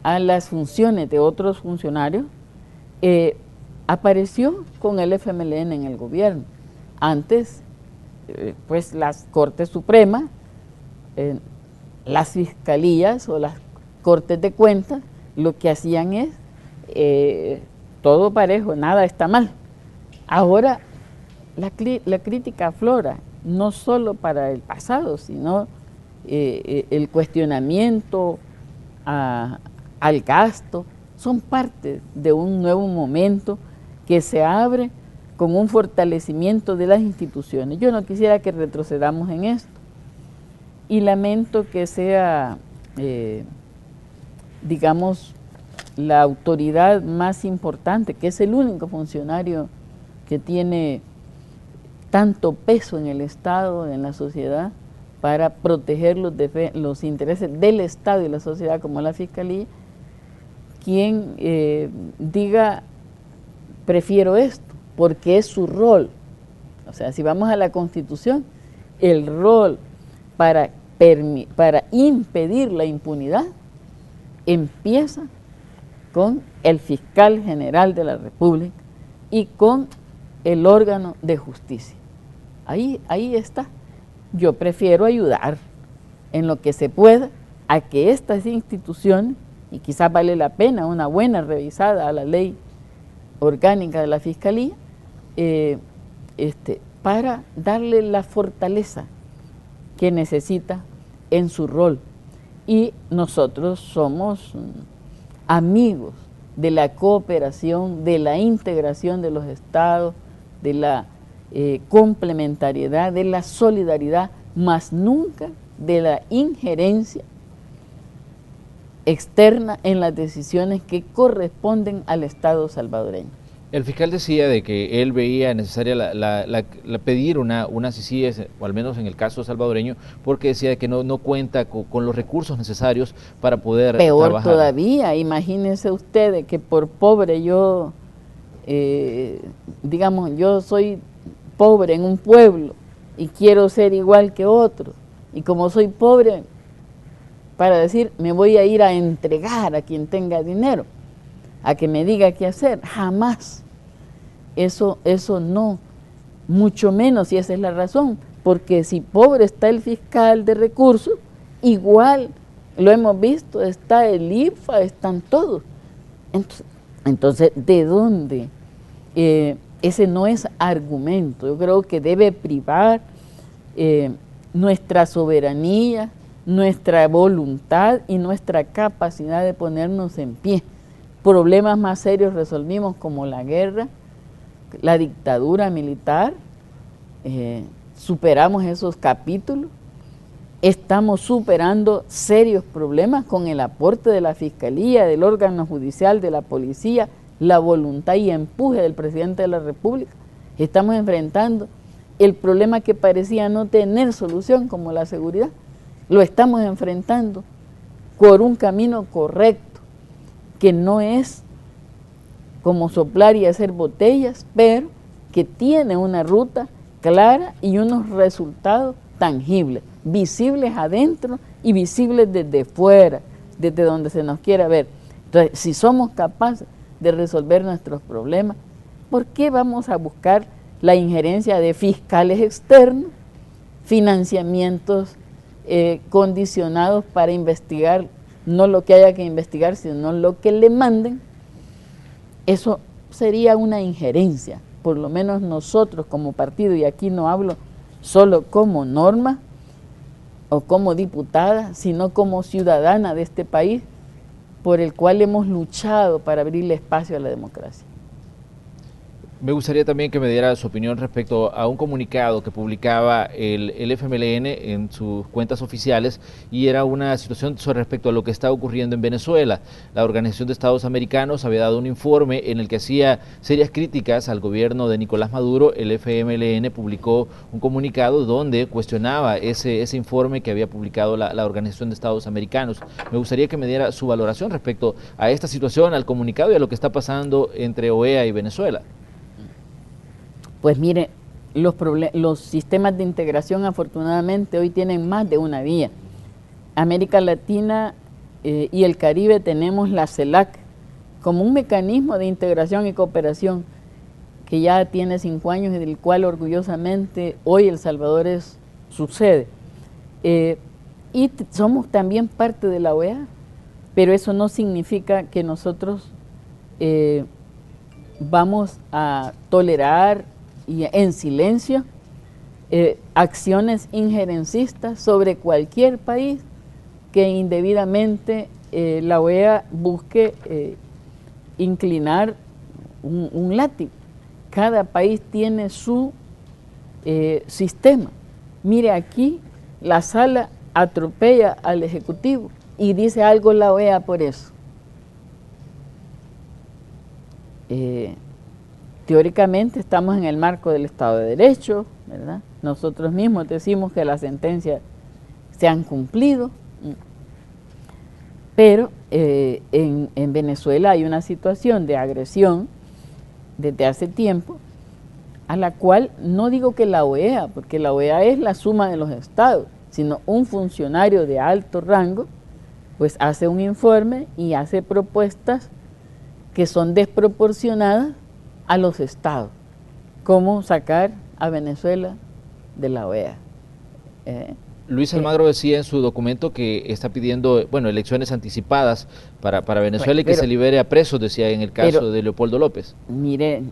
a las funciones de otros funcionarios, apareció con el FMLN en el gobierno. Antes, pues las Cortes Supremas, las fiscalías o las Cortes de Cuentas, lo que hacían es todo parejo, nada está mal. Ahora la crítica aflora, no solo para el pasado, sino el cuestionamiento al gasto, son parte de un nuevo momento que se abre con un fortalecimiento de las instituciones. Yo no quisiera que retrocedamos en esto y lamento que sea, digamos, la autoridad más importante, que es el único funcionario que tiene tanto peso en el Estado, en la sociedad, para proteger los intereses del Estado y la sociedad, como la Fiscalía, quien diga, prefiero esto, porque es su rol. O sea, si vamos a la Constitución, el rol para impedir la impunidad empieza con el fiscal general de la República y con el órgano de justicia. Ahí está. Yo prefiero ayudar en lo que se pueda a que estas instituciones, y quizás vale la pena una buena revisada a la ley orgánica de la Fiscalía, para darle la fortaleza que necesita en su rol. Y nosotros somos amigos de la cooperación, de la integración de los estados, de la complementariedad, de la solidaridad, más nunca de la injerencia externa en las decisiones que corresponden al Estado salvadoreño. El fiscal decía de que él veía necesaria pedir una CICIES, o al menos en el caso salvadoreño, porque decía que no cuenta con los recursos necesarios para poder Peor trabajar. Todavía, imagínense ustedes que por pobre yo, digamos, yo soy pobre en un pueblo y quiero ser igual que otro, y como soy pobre, para decir, me voy a ir a entregar a quien tenga dinero, a que me diga qué hacer, jamás. Eso no, mucho menos, y esa es la razón, porque si pobre está el fiscal de recursos, igual, lo hemos visto, está el IFA, están todos. Entonces, ¿de dónde? Ese no es argumento. Yo creo que debe privar nuestra soberanía, nuestra voluntad y nuestra capacidad de ponernos en pie. Problemas más serios resolvimos, como la guerra, la dictadura militar, superamos esos capítulos, estamos superando serios problemas con el aporte de la Fiscalía, del órgano judicial, de la policía, la voluntad y empuje del presidente de la República. Estamos enfrentando el problema que parecía no tener solución, como la seguridad. Lo estamos enfrentando por un camino correcto, que no es como soplar y hacer botellas, pero que tiene una ruta clara y unos resultados tangibles, visibles adentro y visibles desde fuera, desde donde se nos quiera ver. Entonces, si somos capaces de resolver nuestros problemas, ¿por qué vamos a buscar la injerencia de fiscales externos, financiamientos condicionados para investigar no lo que haya que investigar, sino lo que le manden? Eso sería una injerencia. Por lo menos nosotros como partido, y aquí no hablo solo como Norma o como diputada, sino como ciudadana de este país, por el cual hemos luchado para abrirle espacio a la democracia. Me gustaría también que me diera su opinión respecto a un comunicado que publicaba el FMLN en sus cuentas oficiales, y era una situación respecto a lo que está ocurriendo en Venezuela. La Organización de Estados Americanos había dado un informe en el que hacía serias críticas al gobierno de Nicolás Maduro. El FMLN publicó un comunicado donde cuestionaba ese informe que había publicado la Organización de Estados Americanos. Me gustaría que me diera su valoración respecto a esta situación, al comunicado y a lo que está pasando entre OEA y Venezuela. Pues mire, los sistemas de integración afortunadamente hoy tienen más de una vía. América Latina y el Caribe tenemos la CELAC como un mecanismo de integración y cooperación que ya tiene 5 años y del cual orgullosamente hoy El Salvador es su sede. Y somos también parte de la OEA, pero eso no significa que nosotros vamos a tolerar y en silencio acciones injerencistas sobre cualquier país que indebidamente la OEA busque inclinar un látigo. Cada país tiene su sistema. Mire, aquí la sala atropella al Ejecutivo y dice algo la OEA por eso. Teóricamente estamos en el marco del Estado de Derecho, ¿verdad? Nosotros mismos decimos que las sentencias se han cumplido, pero en Venezuela hay una situación de agresión desde hace tiempo, a la cual no digo que la OEA, porque la OEA es la suma de los estados, sino un funcionario de alto rango, pues hace un informe y hace propuestas que son desproporcionadas a los estados, como sacar a Venezuela de la OEA. Luis Almagro decía en su documento que está pidiendo, bueno, elecciones anticipadas para Venezuela, y que se libere a presos, decía en el caso de Leopoldo López. Mire,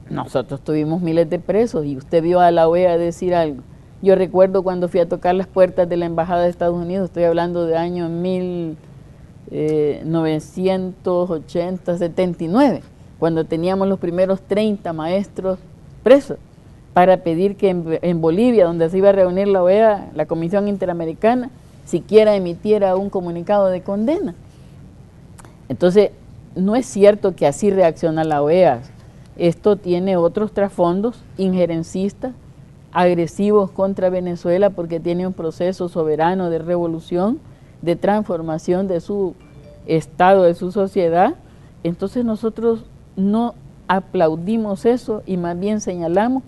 nosotros tuvimos miles de presos y usted vio a la OEA decir algo. Yo recuerdo cuando fui a tocar las puertas de la Embajada de Estados Unidos, estoy hablando de año 1980, 79, cuando teníamos los primeros 30 maestros presos, para pedir que en Bolivia, donde se iba a reunir la OEA, la Comisión Interamericana, siquiera emitiera un comunicado de condena. Entonces, no es cierto que así reacciona la OEA. Esto tiene otros trasfondos injerencistas, agresivos contra Venezuela, porque tiene un proceso soberano de revolución, de transformación de su Estado, de su sociedad. Entonces nosotros no aplaudimos eso y más bien señalamos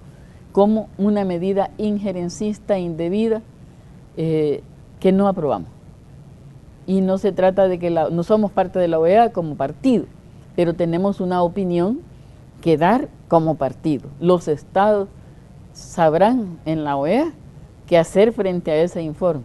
como una medida injerencista, indebida, que no aprobamos. Y no se trata de que no somos parte de la OEA como partido, pero tenemos una opinión que dar como partido. Los estados sabrán en la OEA qué hacer frente a ese informe.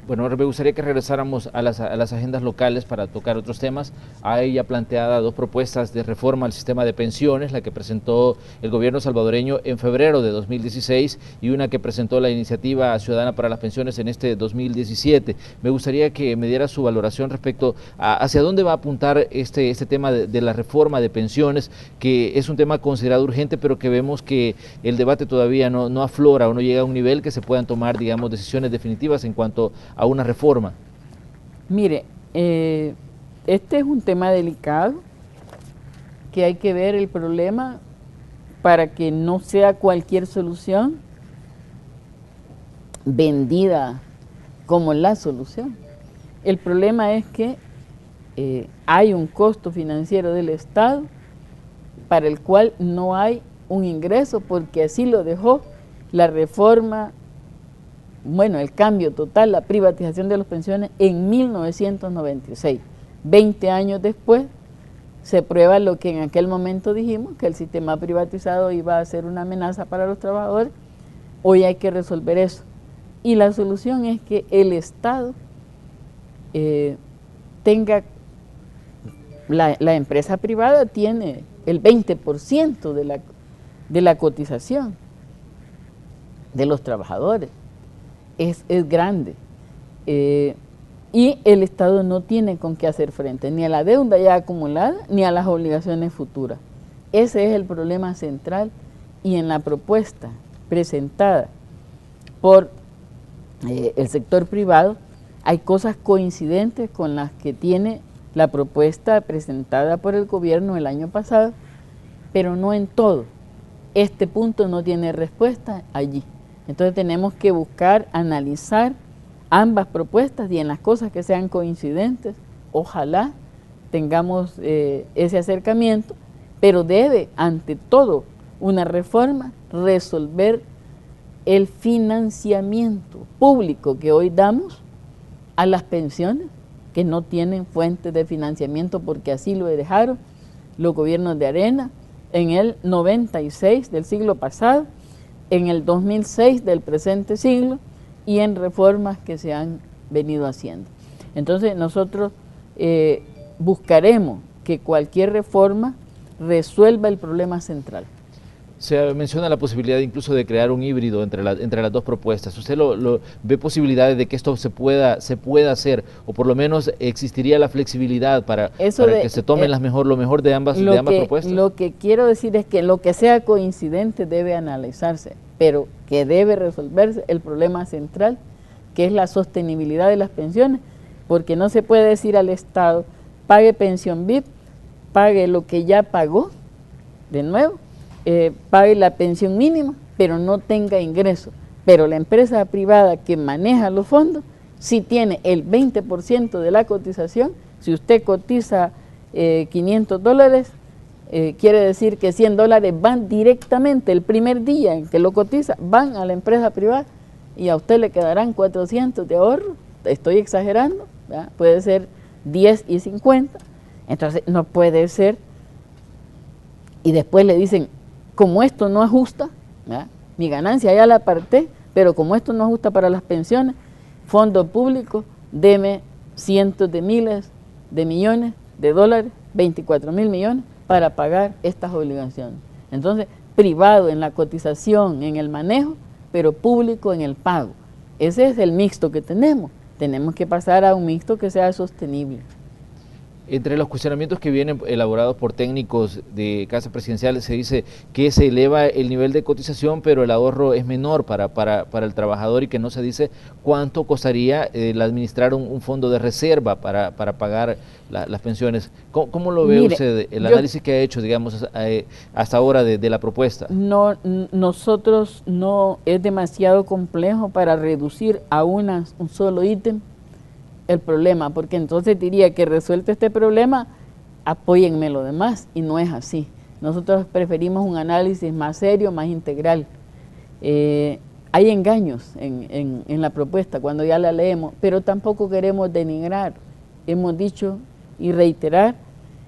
Bueno, me gustaría que regresáramos a las agendas locales para tocar otros temas. Hay ya planteada 2 propuestas de reforma al sistema de pensiones, la que presentó el gobierno salvadoreño en febrero de 2016 y una que presentó la Iniciativa Ciudadana para las Pensiones en este 2017. Me gustaría que me diera su valoración respecto a hacia dónde va a apuntar este tema de la reforma de pensiones, que es un tema considerado urgente, pero que vemos que el debate todavía no aflora o no llega a un nivel que se puedan tomar, digamos, decisiones definitivas en cuanto a una reforma. Mire, este es un tema delicado, que hay que ver el problema para que no sea cualquier solución vendida como la solución. El problema es que hay un costo financiero del Estado para el cual no hay un ingreso, porque así lo dejó la reforma, bueno, el cambio total, la privatización de las pensiones en 1996. 20 años después se prueba lo que en aquel momento dijimos, que el sistema privatizado iba a ser una amenaza para los trabajadores. Hoy hay que resolver eso. Y la solución es que el Estado tenga, la empresa privada tiene el 20% de la cotización de los trabajadores. Es grande. y el Estado no tiene con qué hacer frente, ni a la deuda ya acumulada, ni a las obligaciones futuras. Ese es el problema central, y en la propuesta presentada por el sector privado hay cosas coincidentes con las que tiene la propuesta presentada por el gobierno el año pasado, pero no en todo. Este punto no tiene respuesta allí. Entonces tenemos que buscar, analizar ambas propuestas, y en las cosas que sean coincidentes, ojalá tengamos ese acercamiento, pero debe, ante todo, una reforma resolver el financiamiento público que hoy damos a las pensiones que no tienen fuentes de financiamiento, porque así lo dejaron los gobiernos de Arena en el 96 del siglo pasado, en el 2006 del presente siglo, y en reformas que se han venido haciendo. Entonces nosotros buscaremos que cualquier reforma resuelva el problema central. Se menciona la posibilidad incluso de crear un híbrido entre las dos propuestas. ¿Usted ve posibilidades de que esto se pueda hacer, o por lo menos existiría la flexibilidad para que se tomen lo mejor de ambas propuestas? Lo que quiero decir es que lo que sea coincidente debe analizarse, pero que debe resolverse el problema central, que es la sostenibilidad de las pensiones, porque no se puede decir al Estado, pague pensión VIP, pague lo que ya pagó, de nuevo, pague la pensión mínima, pero no tenga ingreso. Pero la empresa privada que maneja los fondos, sí tiene el 20% de la cotización. Si usted cotiza $500, quiere decir que $100 van directamente el primer día en que lo cotiza, van a la empresa privada, y a usted le quedarán 400 de ahorro. Estoy exagerando, ¿verdad? Puede ser 10 y 50. Entonces no puede ser. Y después le dicen, como esto no ajusta, ¿verdad? Mi ganancia ya la aparté, pero como esto no ajusta para las pensiones, fondo público, deme cientos de miles de millones de dólares, 24.000 millones, para pagar estas obligaciones. Entonces, privado en la cotización, en el manejo, pero público en el pago. Ese es el mixto que tenemos. Tenemos que pasar a un mixto que sea sostenible. Entre los cuestionamientos que vienen elaborados por técnicos de Casa Presidencial, se dice que se eleva el nivel de cotización, pero el ahorro es menor para el trabajador, y que no se dice cuánto costaría el administrar un fondo de reserva para pagar las pensiones. ¿Cómo lo ve usted, el análisis que ha hecho, digamos, hasta ahora de la propuesta? No, nosotros no es demasiado complejo para reducir a un solo ítem el problema, porque entonces diría que resuelto este problema, apóyenme lo demás, y no es así. Nosotros preferimos un análisis más serio, más integral. Hay engaños en la propuesta cuando ya la leemos, pero tampoco queremos denigrar. Hemos dicho y reiterar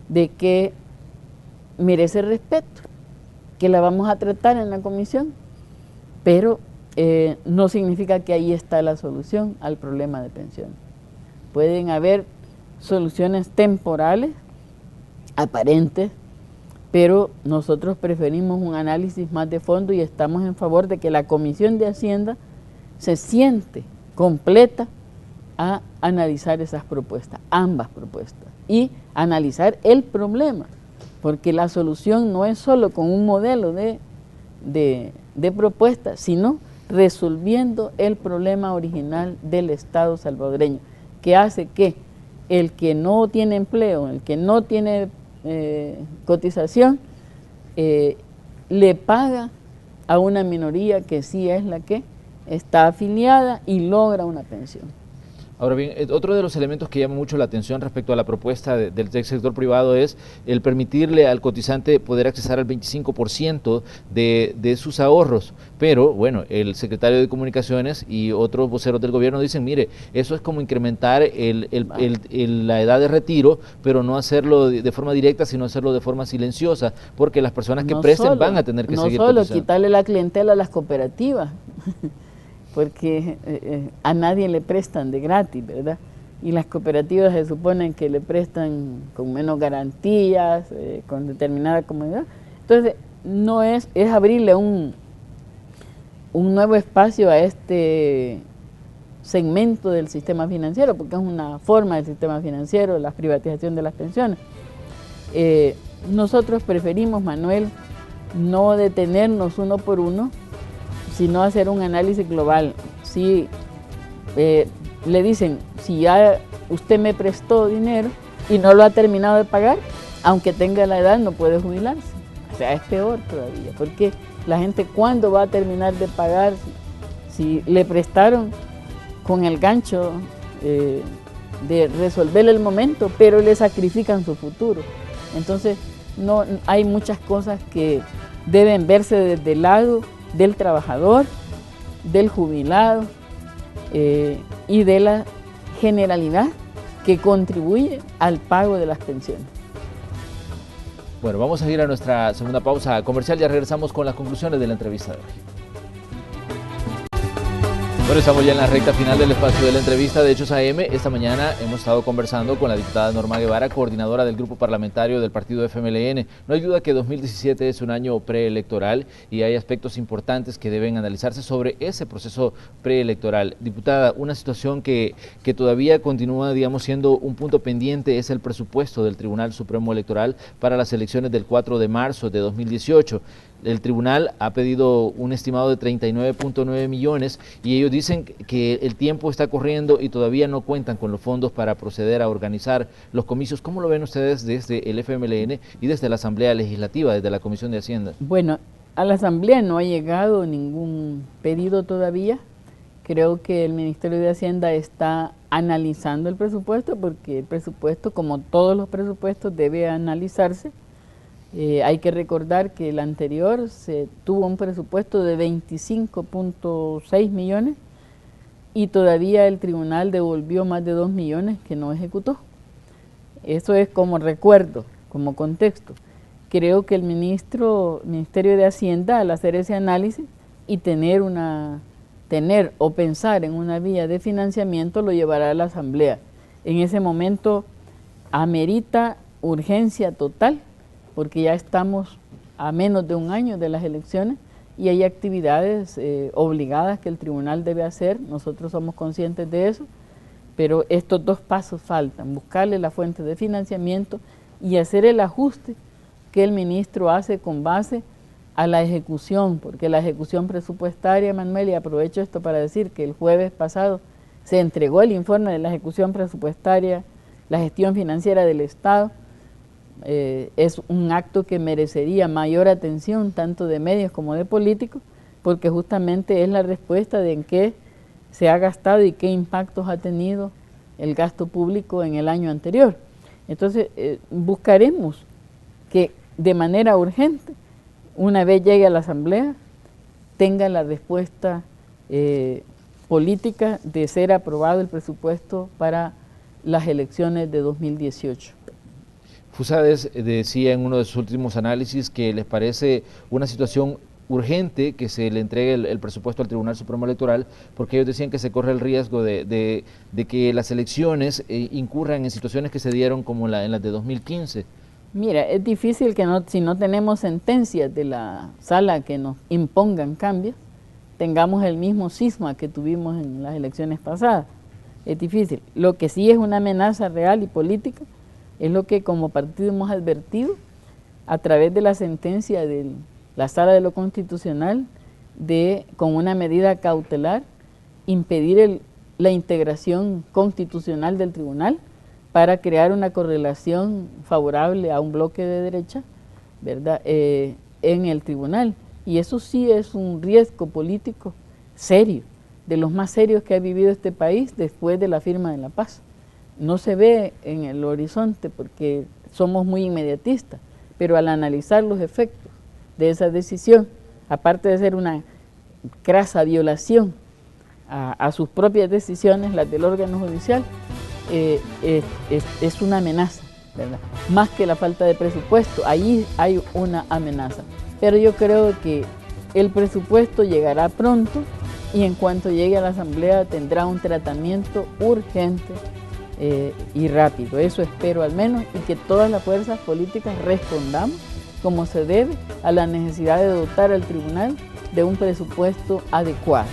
de que merece respeto, que la vamos a tratar en la comisión, pero no significa que ahí está la solución al problema de pensiones. Pueden haber soluciones temporales, aparentes, pero nosotros preferimos un análisis más de fondo, y estamos en favor de que la Comisión de Hacienda se siente completa a analizar esas propuestas, ambas propuestas, y analizar el problema, porque la solución no es solo con un modelo de propuesta, sino resolviendo el problema original del Estado salvadoreño, que hace que el que no tiene empleo, el que no tiene cotización, le paga a una minoría que sí es la que está afiliada y logra una pensión. Ahora bien, otro de los elementos que llama mucho la atención respecto a la propuesta del sector privado es el permitirle al cotizante poder accesar al 25% de sus ahorros. Pero, bueno, el secretario de Comunicaciones y otros voceros del gobierno dicen, mire, eso es como incrementar la edad de retiro, pero no hacerlo de forma directa, sino hacerlo de forma silenciosa, porque las personas que presten van a tener que seguir cotizando. No solo quitarle la clientela a las cooperativas, porque a nadie le prestan de gratis, ¿verdad? Y las cooperativas se suponen que le prestan con menos garantías, con determinada comodidad. Entonces, no es abrirle un nuevo espacio a este segmento del sistema financiero, porque es una forma del sistema financiero, la privatización de las pensiones. Nosotros preferimos, Manuel, no detenernos uno por uno, sino hacer un análisis global. Si le dicen, si ya usted me prestó dinero y no lo ha terminado de pagar, aunque tenga la edad no puede jubilarse. O sea, es peor todavía, porque la gente, ¿cuándo va a terminar de pagar si le prestaron con el gancho de resolver el momento, pero le sacrifican su futuro? Entonces, no, hay muchas cosas que deben verse desde el lado del trabajador, del jubilado y de la generalidad que contribuye al pago de las pensiones. Bueno, vamos a ir a nuestra segunda pausa comercial, ya regresamos con las conclusiones de la entrevista de hoy. Bueno, estamos ya en la recta final del espacio de la entrevista de Hechos AM. Esta mañana hemos estado conversando con la diputada Norma Guevara, coordinadora del grupo parlamentario del partido FMLN. No hay duda que 2017 es un año preelectoral y hay aspectos importantes que deben analizarse sobre ese proceso preelectoral. Diputada, una situación que todavía continúa, digamos, siendo un punto pendiente es el presupuesto del Tribunal Supremo Electoral para las elecciones del 4 de marzo de 2018. El tribunal ha pedido un estimado de 39.9 millones y ellos dicen que el tiempo está corriendo y todavía no cuentan con los fondos para proceder a organizar los comicios. ¿Cómo lo ven ustedes desde el FMLN y desde la Asamblea Legislativa, desde la Comisión de Hacienda? Bueno, a la Asamblea no ha llegado ningún pedido todavía. Creo que el Ministerio de Hacienda está analizando el presupuesto, porque el presupuesto, como todos los presupuestos, debe analizarse. Hay que recordar que el anterior se tuvo un presupuesto de 25.6 millones y todavía el tribunal devolvió más de 2 millones que no ejecutó. Eso es como recuerdo, como contexto. Creo que el Ministerio de Hacienda, al hacer ese análisis y tener o pensar en una vía de financiamiento, lo llevará a la Asamblea. En ese momento amerita urgencia total, porque ya estamos a menos de un año de las elecciones y hay actividades obligadas que el tribunal debe hacer. Nosotros somos conscientes de eso, pero estos dos pasos faltan: buscarle la fuente de financiamiento y hacer el ajuste que el ministro hace con base a la ejecución, porque la ejecución presupuestaria, Manuel, y aprovecho esto para decir que el jueves pasado se entregó el informe de la ejecución presupuestaria, la gestión financiera del Estado. Es un acto que merecería mayor atención tanto de medios como de políticos, porque justamente es la respuesta de en qué se ha gastado y qué impactos ha tenido el gasto público en el año anterior. Entonces buscaremos que de manera urgente, una vez llegue a la Asamblea, tenga la respuesta política de ser aprobado el presupuesto para las elecciones de 2018. Fusades decía en uno de sus últimos análisis que les parece una situación urgente que se le entregue el presupuesto al Tribunal Supremo Electoral, porque ellos decían que se corre el riesgo de que las elecciones incurran en situaciones que se dieron como en las de 2015. Mira, es difícil que si no tenemos sentencias de la sala que nos impongan cambios, tengamos el mismo cisma que tuvimos en las elecciones pasadas. Es difícil. Lo que sí es una amenaza real y política es lo que como partido hemos advertido a través de la sentencia de la Sala de lo Constitucional con una medida cautelar, impedir la integración constitucional del tribunal para crear una correlación favorable a un bloque de derecha, ¿verdad?, en el tribunal. Y eso sí es un riesgo político serio, de los más serios que ha vivido este país después de la firma de la paz. No se ve en el horizonte porque somos muy inmediatistas, pero al analizar los efectos de esa decisión, aparte de ser una crasa violación a sus propias decisiones, las del órgano judicial, es una amenaza, ¿verdad? Más que la falta de presupuesto, ahí hay una amenaza. Pero yo creo que el presupuesto llegará pronto y en cuanto llegue a la Asamblea tendrá un tratamiento urgente y rápido. Eso espero al menos, y que todas las fuerzas políticas respondamos como se debe a la necesidad de dotar al tribunal de un presupuesto adecuado.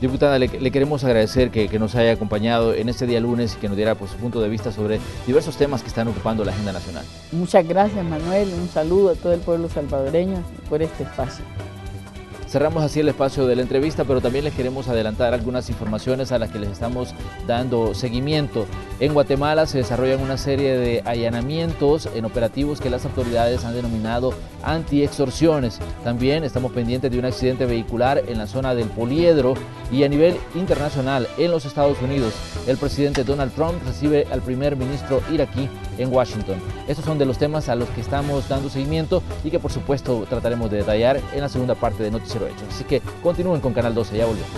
Diputada, le queremos agradecer que nos haya acompañado en este día lunes y que nos diera pues, su punto de vista sobre diversos temas que están ocupando la agenda nacional. Muchas gracias, Manuel. Un saludo a todo el pueblo salvadoreño por este espacio. Cerramos así el espacio de la entrevista, pero también les queremos adelantar algunas informaciones a las que les estamos dando seguimiento. En Guatemala se desarrollan una serie de allanamientos en operativos que las autoridades han denominado anti-extorsiones. También estamos pendientes de un accidente vehicular en la zona del Poliedro y a nivel internacional en los Estados Unidos. El presidente Donald Trump recibe al primer ministro iraquí en Washington. Estos son de los temas a los que estamos dando seguimiento y que por supuesto trataremos de detallar en la segunda parte de Noticiero Hechos. Así que continúen con Canal 12, ya volvemos.